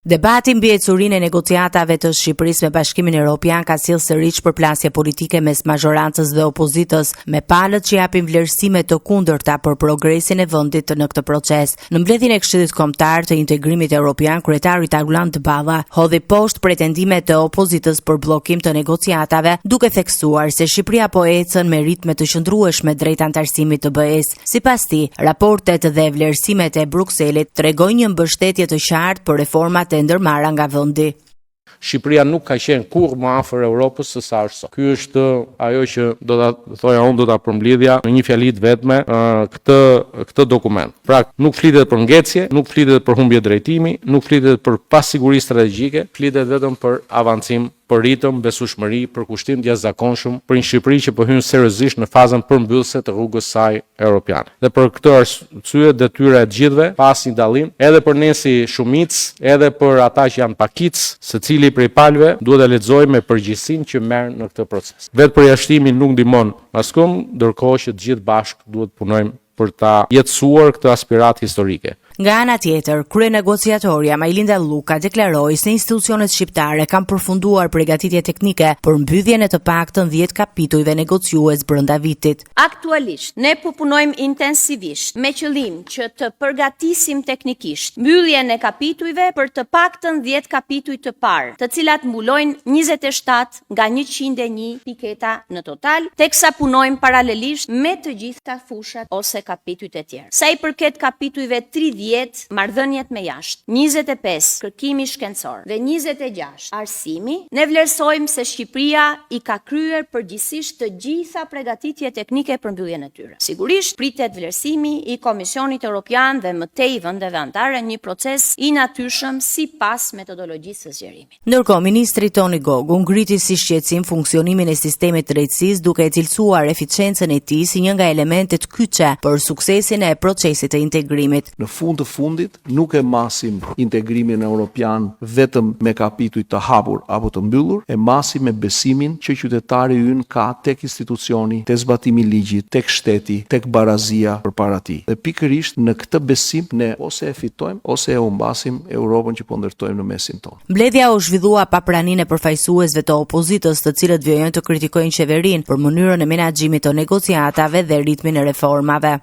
Debati mbi ecurinë e negociatave të Shqipërisë me Bashkimin Evropian ka sjellë sërish përplasje politike mes mazhorancës dhe opozitës, me palët që japin vlerësime të kundërta për progresin e vendit në këtë proces. Në mbledhjen e Këshillit Kombëtar të Integrimit Evropian, kryetari Tagulant Dballa hodhi poshtë pretendimet të opozitës për bllokim të negociatave, duke theksuar se Shqipëria po ecën me ritme të qëndrueshme drejt antarësimit të BE-s. Sipas tij, raportet dhe vlerësimet e Brukselit tregojnë një mbështetje të qartë për reformat e ndërmarra nga vendi. Shqipëria nuk ka qenë kurrë më afër Europës se sa është sot. Ky është ajo që do ta thoja unë, do ta përmbledhja në një fjali të vetme këtë dokument. Pra, nuk flitet për ngecje, nuk flitet për humbje drejtimi, nuk flitet për pasiguri strategjike, flitet vetëm për avancim, për ritëm, besueshmëri, për kushtim të jashtëzakonshëm, për një Shqipëri që po hyn seriozisht në fazën përmbyllëse të rrugës saj europiane. Dhe për këtë arsye detyra e të gjithëve, pas një dallim, edhe për ne si shumicë, edhe për ata që janë pakicë, secili prej palëve duhet ta lexojë me përgjegjësinë që merr në këtë proces. Vetë përjashtimi nuk ndihmon askund, ndërkohë që të gjithë bashkë duhet punojmë për ta jetësuar këtë aspirat historike. Nga ana tjetër, kryenegociatorja Majlinda Luka deklaroi se institucionet shqiptare kanë përfunduar përgatitje teknike për mbylljen e të paktën 10 kapitujve negociues brenda vitit. Aktualisht, ne po punojmë intensivisht me qëllim që të përgatisim teknikisht mbylljen e kapitujve për të paktën 10 kapituj të parë, të cilat mbulojnë 27 nga 101 piketa në total, teksa punojmë paralelisht me të gjitha fushat ose kapitujt e tjerë. Sa i përket kapitujve 30, marrëdhëniet me jashtë, 25 kërkimi shkencor dhe 26 arsimi, ne vlerësojmë se Shqipëria i ka kryer përgjithsisht të gjitha përgatitjet teknike për mbylljen e tyre. Sigurisht pritet vlerësimi i Komisionit Evropian dhe më tej vendeve anëtare, një proces i natyrshëm sipas metodologjisë së zgjerimit. Ndërkohë, ministri Toni Gogu ngriti si shqetësim funksionimin e sistemit të drejtësisë, duke e cilësuar eficiencën e tij si një nga elementet kyçe për suksesin e procesit të integrimit. Në fund të fundit nuk e masim integrimin evropian vetëm me kapituj të hapur apo të mbyllur, e masim me besimin që qytetari ynë ka tek institucioni, tek zbatimi i ligjit, tek shteti, tek barazia përpara tij. Dhe pikërisht në këtë besim ne ose e fitojmë ose e humbasim Europën që po ndërtojmë në mesin tonë. Mbledhja u zhvillua pa praninë e përfaqësuesve të opozitës, të cilët vijojnë të kritikojnë qeverinë për mënyrën e menaxhimit të negociatave dhe ritmin e reformave.